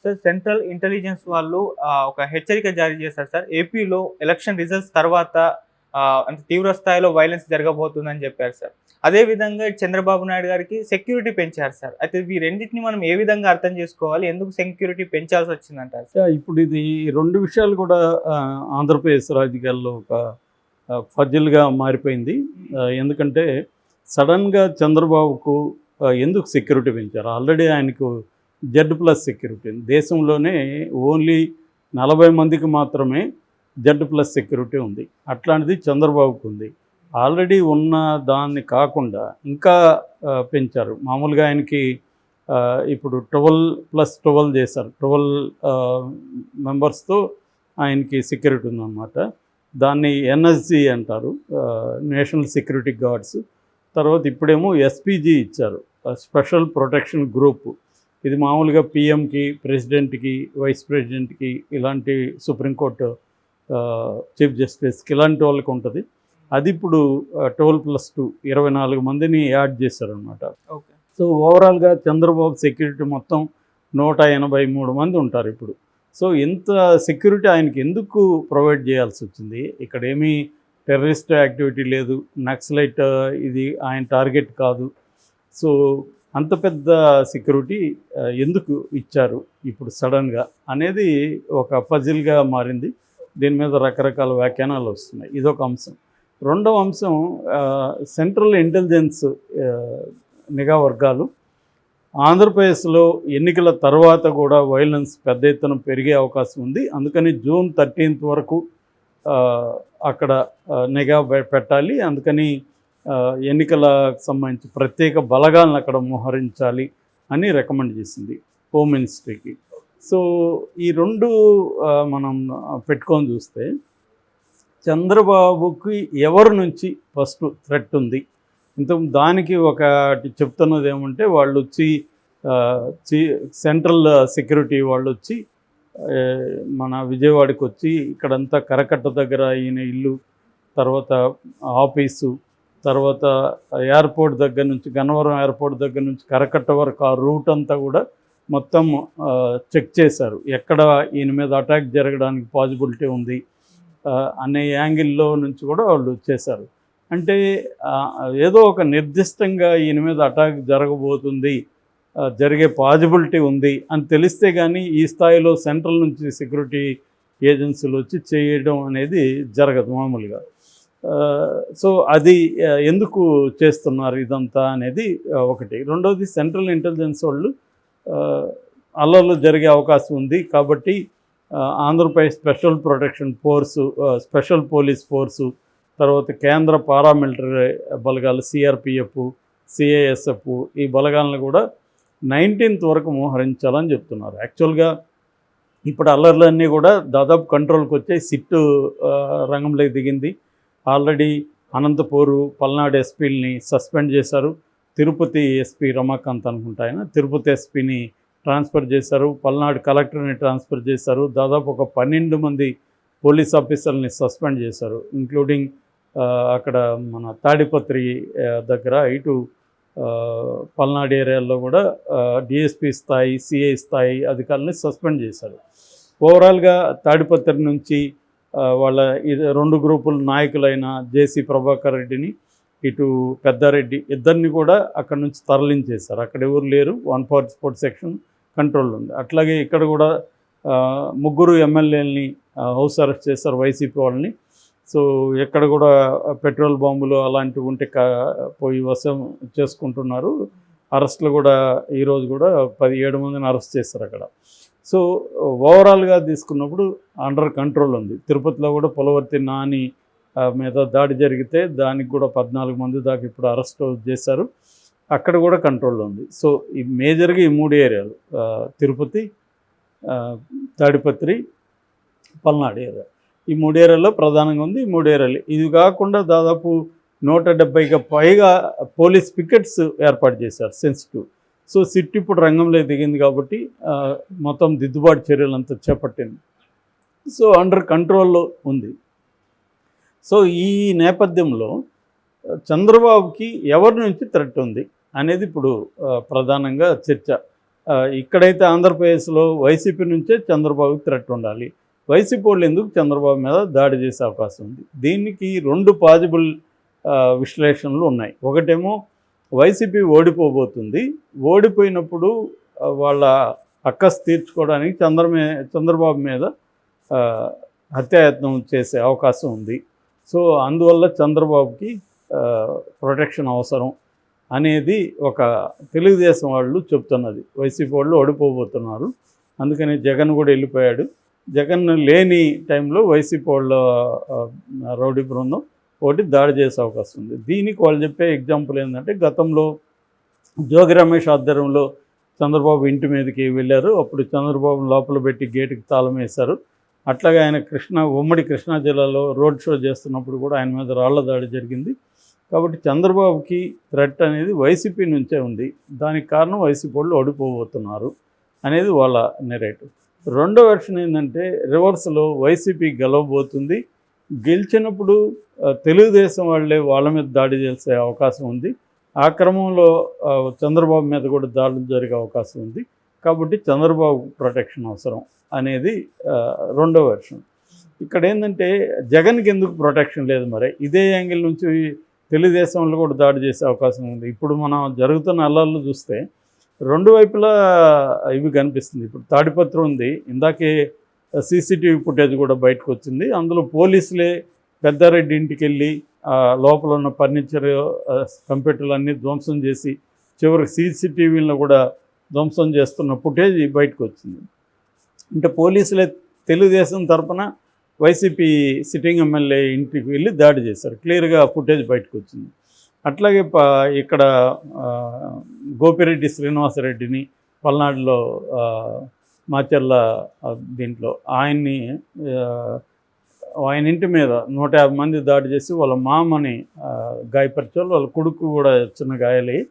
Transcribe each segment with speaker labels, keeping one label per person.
Speaker 1: Sir central intelligence వాళ్ళు ఒక హెచ్చరిక జారీ చేశారు సార్. ఏపీలో ఎలక్షన్ రిజల్ట్స్ తర్వాత అంటే తీవ్ర స్థాయిలో వైలెన్స్ జరగబోతుందని చెప్పారు సార్. అదే విధంగా చంద్రబాబు నాయుడు గారికి సెక్యూరిటీ పెంచారు సార్. అయితే ఈ రెండిటిని మనం ఏ విధంగా అర్థం చేసుకోవాలి? ఎందుకు సెక్యూరిటీ పెంచాల్సి వచ్చిందంటారు సార్?
Speaker 2: ఇప్పుడు ఇది 2 విషయాలు కూడా ఆంధ్రప్రదేశ్ రాజకీయాల్లో ఒక ఫజిల్గా మారిపోయింది. ఎందుకంటే సడన్గా చంద్రబాబుకు ఎందుకు సెక్యూరిటీ పెంచారు? ఆల్రెడీ ఆయనకు Z+ సెక్యూరిటీ దేశంలోనే ఓన్లీ 40 మందికి మాత్రమే Z+ సెక్యూరిటీ ఉంది. అట్లాంటిది చంద్రబాబుకు ఉంది. ఆల్రెడీ ఉన్న దాన్ని కాకుండా ఇంకా పెంచారు. మామూలుగా ఆయనకి ఇప్పుడు 12+12 చేశారు. 12 మెంబర్స్తో ఆయనకి సెక్యూరిటీ ఉందన్నమాట. దాన్ని NSG అంటారు, నేషనల్ సెక్యూరిటీ గార్డ్స్. తర్వాత ఇప్పుడేమో SPG ఇచ్చారు, స్పెషల్ ప్రొటెక్షన్ గ్రూప్. ఇది మామూలుగా PMకి, ప్రెసిడెంట్కి, వైస్ ప్రెసిడెంట్కి, ఇలాంటి సుప్రీంకోర్టు చీఫ్ జస్టిస్కి ఇలాంటి వాళ్ళకి ఉంటుంది. అది ఇప్పుడు 12+2 24 మందిని యాడ్ చేశారనమాట.
Speaker 1: ఓకే.
Speaker 2: సో ఓవరాల్గా చంద్రబాబు సెక్యూరిటీ మొత్తం 183 మంది ఉంటారు ఇప్పుడు. సో ఇంత సెక్యూరిటీ ఆయనకి ఎందుకు ప్రొవైడ్ చేయాల్సి వచ్చింది? ఇక్కడ ఏమీ టెర్రరిస్ట్ యాక్టివిటీ లేదు, నక్సలైట్ ఇది ఆయన టార్గెట్ కాదు. సో అంత పెద్ద సెక్యూరిటీ ఎందుకు ఇచ్చారు ఇప్పుడు సడన్గా అనేది ఒక పజిల్గా మారింది. దీని మీద రకరకాల వ్యాఖ్యానాలు వస్తున్నాయి. ఇదొక అంశం. రెండవ అంశం, సెంట్రల్ ఇంటెలిజెన్స్ నిఘా వర్గాలు ఆంధ్రప్రదేశ్లో ఎన్నికల తర్వాత కూడా వైలెన్స్ పెద్ద ఎత్తున పెరిగే అవకాశం ఉంది. అందుకని June 13th వరకు అక్కడ నిఘా పెట్టాలి. అందుకని ఎన్నికలకు సంబంధించి ప్రత్యేక బలగాలను అక్కడ మోహరించాలి అని రికమెండ్ చేసింది హోమ్ మినిస్ట్రీకి. సో ఈ 2 మనం పెట్టుకొని చూస్తే చంద్రబాబుకి ఎవరి నుంచి ఫస్ట్ థ్రెట్ ఉంది? దానికి ఒకటి చెప్తున్నది ఏమంటే, వాళ్ళు వచ్చి సెంట్రల్ సెక్యూరిటీ వాళ్ళు వచ్చి మన విజయవాడకి వచ్చి ఇక్కడంతా కరకట్ట దగ్గర ఈయన ఇల్లు, తర్వాత ఆఫీసు, తర్వాత ఎయిర్పోర్ట్ దగ్గర నుంచి, గన్నవరం ఎయిర్పోర్ట్ దగ్గర నుంచి కరకట్ట వరకు ఆ రూట్ అంతా కూడా మొత్తం చెక్ చేశారు. ఎక్కడ ఈయన మీద అటాక్ జరగడానికి పాసిబిలిటీ ఉంది అనే యాంగిల్లో నుంచి కూడా వాళ్ళు చేశారు. అంటే ఏదో ఒక నిర్దిష్టంగా ఈయన మీద అటాక్ జరగబోతుంది, జరిగే పాసిబిలిటీ ఉంది అని తెలిస్తే కానీ ఈ స్థాయిలో సెంట్రల్ నుంచి సెక్యూరిటీ ఏజెన్సీలు వచ్చి చేయడం అనేది జరగదు మామూలుగా. సో అది ఎందుకు చేస్తున్నారు ఇదంతా అనేది ఒకటి. రెండవది, సెంట్రల్ ఇంటెలిజెన్స్ వాళ్ళు అల్లర్లు జరిగే అవకాశం ఉంది కాబట్టి Andhra Pradesh special protection force, special police force, తర్వాత కేంద్ర పారామిలిటరీ బలగాలు CRPF, CISF ఈ బలగాలను కూడా 19th వరకు మోహరించాలని చెప్తున్నారు. యాక్చువల్గా ఇప్పుడు అల్లర్లన్నీ కూడా దాదాపు కంట్రోల్కి వచ్చాయి. సిట్టు రంగంలోకి దిగింది. ఆల్రెడీ అనంతపూరు, పల్నాడు ఎస్పీలని సస్పెండ్ చేశారు. తిరుపతి ఎస్పీ రమాకాంత్ అనుకుంటా ఆయన, తిరుపతి ఎస్పీని ట్రాన్స్ఫర్ చేశారు. పల్నాడు కలెక్టర్ని ట్రాన్స్ఫర్ చేశారు. దాదాపు ఒక 12 మంది పోలీస్ ఆఫీసర్ని సస్పెండ్ చేశారు, ఇంక్లూడింగ్ అక్కడ మన తాడిపత్రి దగ్గర ఇటు పల్నాడు ఏరియాల్లో కూడా DSP స్థాయి, CI స్థాయి అధికారులని సస్పెండ్ చేశారు. ఓవరాల్గా తాడిపత్రి నుంచి వాళ్ళ 2 గ్రూపుల నాయకులైన JC ప్రభాకర్ రెడ్డిని, ఇటు పెద్దారెడ్డి ఇద్దరిని కూడా అక్కడ నుంచి తరలించేశారు. అక్కడ ఎవరు లేరు, 144 సెక్షన్ కంట్రోల్ ఉంది. అట్లాగే ఇక్కడ కూడా 3 ఎమ్మెల్యేలని హౌస్ అరెస్ట్ చేశారు, వైసీపీ వాళ్ళని. సో ఎక్కడ కూడా పెట్రోల్ బాంబులు అలాంటివి ఉంటే పోయి వశం చేసుకుంటున్నారు. అరెస్టులు కూడా ఈరోజు కూడా 17 మందిని అరెస్ట్ చేశారు అక్కడ. సో ఓవరాల్గా తీసుకున్నప్పుడు అండర్ కంట్రోల్ ఉంది. తిరుపతిలో కూడా పులవర్తి నాని మీద దాడి జరిగితే దానికి కూడా 14 మంది దాకా ఇప్పుడు అరెస్ట్ చేశారు, అక్కడ కూడా కంట్రోల్లో ఉంది. సో ఈ మేజర్గా ఈ 3 ఏరియాలు, తిరుపతి, తాడిపత్రి, పల్నాడు ఏరియా, ఈ 3 ఏరియాల్లో ప్రధానంగా ఉంది. ఈ 3 ఏరియాలు ఇది కాకుండా దాదాపు 170కి పైగా పోలీస్ పికెట్స్ ఏర్పాటు చేశారు, సెన్సిటివ్. సో సిట్ ఇప్పుడు రంగంలో దిగింది కాబట్టి మొత్తం దిద్దుబాటు చర్యలంతా చేపట్టింది. సో అండర్ కంట్రోల్లో ఉంది. సో ఈ నేపథ్యంలో చంద్రబాబుకి ఎవరి నుంచి థ్రెట్ ఉంది అనేది ఇప్పుడు ప్రధానంగా చర్చ. ఇక్కడైతే ఆంధ్రప్రదేశ్లో వైసీపీ నుంచే చంద్రబాబుకి థ్రెట్ ఉండాలి. వైసీపీ వాళ్ళు ఎందుకు చంద్రబాబు మీద దాడి చేసే అవకాశం ఉంది? దీనికి 2 పాజిబుల్ విశ్లేషణలు ఉన్నాయి. ఒకటేమో వైసీపీ ఓడిపోబోతుంది, ఓడిపోయినప్పుడు వాళ్ళ అక్కసు తీర్చుకోవడానికి చంద్రబాబు మీద హత్యాయత్నం చేసే అవకాశం ఉంది. సో అందువల్ల చంద్రబాబుకి ప్రొటెక్షన్ అవసరం అనేది ఒక తెలుగుదేశం వాళ్ళు చెప్తున్నది. వైసీపీ వాళ్ళు ఓడిపోబోతున్నారు, అందుకని జగన్ కూడా వెళ్ళిపోయాడు. జగన్ లేని టైంలో వైసీపీ వాళ్ళ రౌడీ బృందం ఒకటి దాడి చేసే అవకాశం ఉంది. దీనికి వాళ్ళు చెప్పే ఎగ్జాంపుల్ ఏంటంటే, గతంలో జోగి రమేష్ ఆధ్వర్యంలో చంద్రబాబు ఇంటి మీదకి వెళ్ళారు. అప్పుడు చంద్రబాబు లోపల పెట్టి గేటుకి తాళం వేశారు. అట్లాగే ఆయన ఉమ్మడి కృష్ణా జిల్లాలో రోడ్ షో చేస్తున్నప్పుడు కూడా ఆయన మీద రాళ్ల దాడి జరిగింది. కాబట్టి చంద్రబాబుకి థ్రెట్ అనేది వైసీపీ నుంచే ఉంది. దానికి కారణం వైసీపీ వాళ్ళు ఓడిపోబోతున్నారు అనేది వాళ్ళ నెరేటివ్. రెండో వెర్షన్ ఏంటంటే, రివర్స్లో వైసీపీ గెలవబోతుంది, గెలిచినప్పుడు తెలుగుదేశం వాళ్ళే వాళ్ళ మీద దాడి చేసే అవకాశం ఉంది. ఆ క్రమంలో చంద్రబాబు మీద కూడా దాడులు జరిగే అవకాశం ఉంది. కాబట్టి చంద్రబాబు ప్రొటెక్షన్ అవసరం అనేది రెండో వెర్షన్. ఇక్కడ ఏంటంటే, జగన్కి ఎందుకు ప్రొటెక్షన్ లేదు? మరి ఇదే యాంగిల్ నుంచి తెలుగుదేశంలో కూడా దాడి చేసే అవకాశం ఉంది. ఇప్పుడు మనం జరుగుతున్న అల్లర్లు చూస్తే 2 వైపులా ఇవి కనిపిస్తుంది. ఇప్పుడు తాడిపత్రి ఉంది, ఇందాకే సీసీటీవీ ఫుటేజ్ కూడా బయటకు వచ్చింది. అందులో పోలీసులే పెద్దారెడ్డి ఇంటికి వెళ్ళి లోపల ఉన్న ఫర్నిచర్, కంప్యూటర్లు అన్నీ ధ్వంసం చేసి చివరికి సీసీటీవీలను కూడా ధ్వంసం చేస్తున్న ఫుటేజ్ బయటకు వచ్చింది. అంటే పోలీసులే తెలుగుదేశం తరపున వైసీపీ సిట్టింగ్ ఎమ్మెల్యే ఇంటికి వెళ్ళి దాడి చేశారు. క్లియర్గా ఫుటేజ్ బయటకు వచ్చింది. అట్లాగే ఇక్కడ గోపిరెడ్డి శ్రీనివాసరెడ్డిని పల్నాడులో మాచర్ల దీంట్లో ఆయన ఇంటి మీద 150 మంది దాడి చేసి వాళ్ళ మామని గాయపరిచారు. వాళ్ళ కొడుకు కూడా చిన్న గాయాలయ్యి.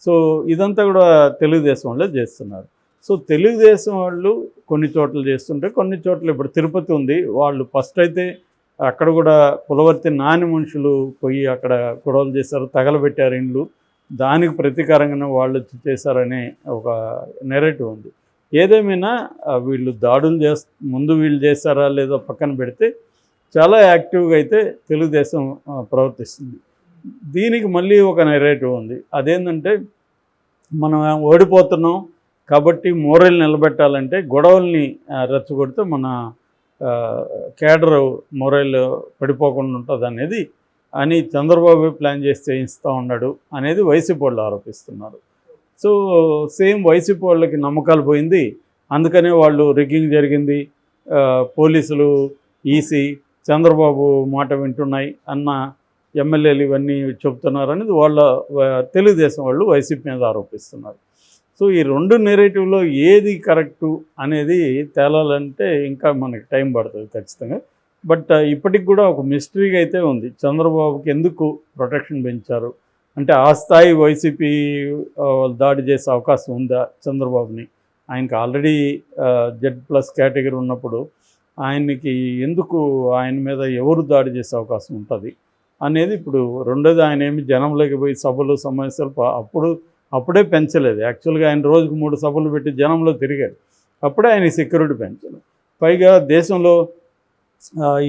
Speaker 2: సో ఇదంతా కూడా తెలుగుదేశం వాళ్ళే చేస్తున్నారు. సో తెలుగుదేశం వాళ్ళు కొన్ని చోట్ల చేస్తుంటే, కొన్ని చోట్ల ఇప్పుడు తిరుపతి ఉంది, వాళ్ళు ఫస్ట్ అయితే అక్కడ కూడా పులవర్తి నాని మనుషులు పోయి అక్కడ గొడవలు చేశారు, తగలబెట్టారు ఇండ్లు. దానికి ప్రతీకారంగానే వాళ్ళు వచ్చి చేశారనే ఒక నెరేటివ్ ఉంది. ఏదేమైనా వీళ్ళు దాడులు ముందు వీళ్ళు చేశారా లేదో పక్కన పెడితే, చాలా యాక్టివ్గా అయితే తెలుగుదేశం ప్రవర్తిస్తుంది. దీనికి మళ్ళీ ఒక నెరేటివ్ ఉంది. అదేంటంటే, మనం ఓడిపోతున్నాం కాబట్టి మోరల్ నిలబెట్టాలంటే గొడవల్ని రెచ్చగొడితే మన కేడర్ మోరల్ పడిపోకుండా ఉంటుంది అని చంద్రబాబు ప్లాన్ చేసి చేయిస్తూ ఉన్నాడు అనేది వైసీపీ వాళ్ళు ఆరోపిస్తున్నారు. సో సేమ్ వైసీపీ వాళ్ళకి నమ్మకాలు పోయింది, అందుకనే వాళ్ళు రిగ్గింగ్ జరిగింది, పోలీసులు, ఈసీ చంద్రబాబు మాట వింటున్నాయి అన్న ఎమ్మెల్యేలు ఇవన్నీ చెబుతున్నారు అనేది వాళ్ళ తెలుగుదేశం వాళ్ళు వైసీపీ మీద ఆరోపిస్తున్నారు. సో ఈ 2 నెరేటివ్లో ఏది కరెక్టు అనేది తేలాలంటే ఇంకా మనకి టైం పడుతుంది ఖచ్చితంగా. బట్ ఇప్పటికి కూడా ఒక మిస్టరీగా అయితే ఉంది. చంద్రబాబుకి ఎందుకు ప్రొటెక్షన్ పెంచారు అంటే, ఆ స్థాయి వైసీపీ దాడి చేసే అవకాశం ఉందా చంద్రబాబుని? ఆయనకి ఆల్రెడీ Z+ కేటగిరీ ఉన్నప్పుడు ఆయనకి ఎందుకు, ఆయన మీద ఎవరు దాడి చేసే అవకాశం ఉంటుంది అనేది ఇప్పుడు రెండోది. ఆయన ఏమి జనంలోకి పోయి సభలు సమావేశాలు అప్పుడే పెంచలేదు. యాక్చువల్గా ఆయన రోజుకు 3 సభలు పెట్టి జనంలో తిరిగాడు, అప్పుడే ఆయన సెక్యూరిటీ పెంచలేదు. పైగా దేశంలో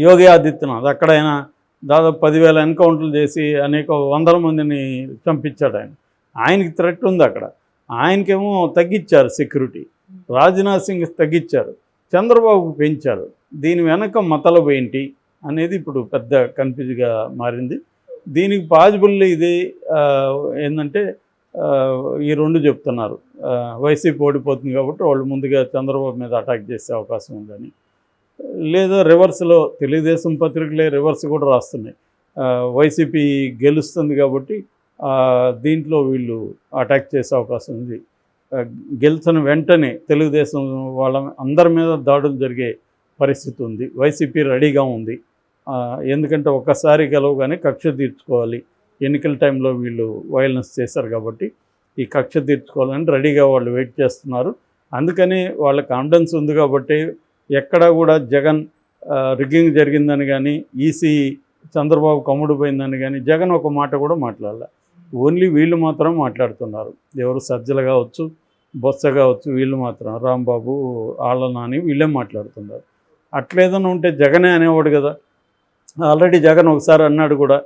Speaker 2: యోగి ఆదిత్యనాథ్ అక్కడ ఆయన దాదాపు 10,000 ఎన్కౌంటర్లు చేసి అనేక 100 మందిని చంపించాడు. ఆయనకి థ్రెట్ ఉంది అక్కడ. ఆయనకేమో తగ్గించారు సెక్యూరిటీ, రాజ్నాథ్ సింగ్ తగ్గించారు, చంద్రబాబుకు పెంచారు. దీని వెనక మతలబు ఏంటి అనేది ఇప్పుడు పెద్ద కన్ఫ్యూజ్గా మారింది. దీనికి పాజిబుల్ ఇది ఏంటంటే, ఈ 2 చెప్తున్నారు. వైసీపీ ఓడిపోతుంది కాబట్టి వాళ్ళు ముందుగా చంద్రబాబు మీద అటాక్ చేసే అవకాశం ఉందని, లేదా రివర్స్లో తెలుగుదేశం పత్రికలే రివర్స్ కూడా రాస్తున్నాయి. వైసీపీ గెలుస్తుంది కాబట్టి దీంట్లో వీళ్ళు అటాక్ చేసే అవకాశం ఉంది. గెలిచిన వెంటనే తెలుగుదేశం వాళ్ళ అందరి మీద దాడులు జరిగే పరిస్థితి ఉంది. వైసీపీ రెడీగా ఉంది. ఎందుకంటే ఒక్కసారి గెలవగానే కక్ష తీర్చుకోవాలి. ఎన్నికల టైంలో వీళ్ళు వైలెన్స్ చేశారు కాబట్టి ఈ కక్ష తీర్చుకోవాలని రెడీగా వాళ్ళు వెయిట్ చేస్తున్నారు. అందుకని వాళ్ళ కాన్ఫిడెన్స్ ఉంది కాబట్టి ఎక్కడా కూడా జగన్ రిగ్గింగ్ జరిగిందని కానీ, ఈసీ చంద్రబాబు కమ్ముడు పోయిందని కానీ జగన్ ఒక మాట కూడా మాట్లాడాల. ఓన్లీ వీళ్ళు మాత్రం మాట్లాడుతున్నారు. ఎవరు సజ్జలు కావచ్చు, బొత్స కావచ్చు, వీళ్ళు మాత్రం రాంబాబు, ఆళ్ళ నాని వీళ్ళే మాట్లాడుతున్నారు. అట్లేదన్నా ఉంటే జగనే అనేవాడు కదా. ఆల్రెడీ జగన్ ఒకసారి అన్నాడు కూడా,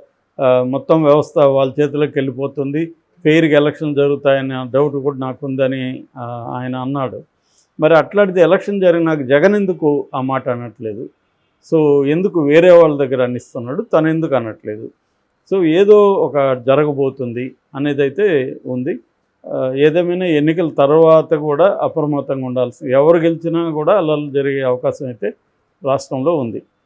Speaker 2: మొత్తం వ్యవస్థ వాళ్ళ చేతిలోకి వెళ్ళిపోతుంది, ఫెయిర్గా ఎలక్షన్ జరుగుతాయనే డౌట్ కూడా నాకుందని ఆయన అన్నాడు. మరి అట్లాంటిది ఎలక్షన్ జరిగినాక జగన్ ఎందుకు ఆ మాట అనట్లేదు? సో ఎందుకు వేరే వాళ్ళ దగ్గర అనిస్తున్నాడు, తను ఎందుకు అనట్లేదు? సో ఏదో ఒక జరగబోతుంది అనేది అయితే ఉంది. ఏదేమైనా ఎన్నికల తర్వాత కూడా అప్రమత్తంగా ఉండాల్సి, ఎవరు గెలిచినా కూడా అల్లర్లు జరిగే అవకాశం అయితే రాష్ట్రంలో ఉంది.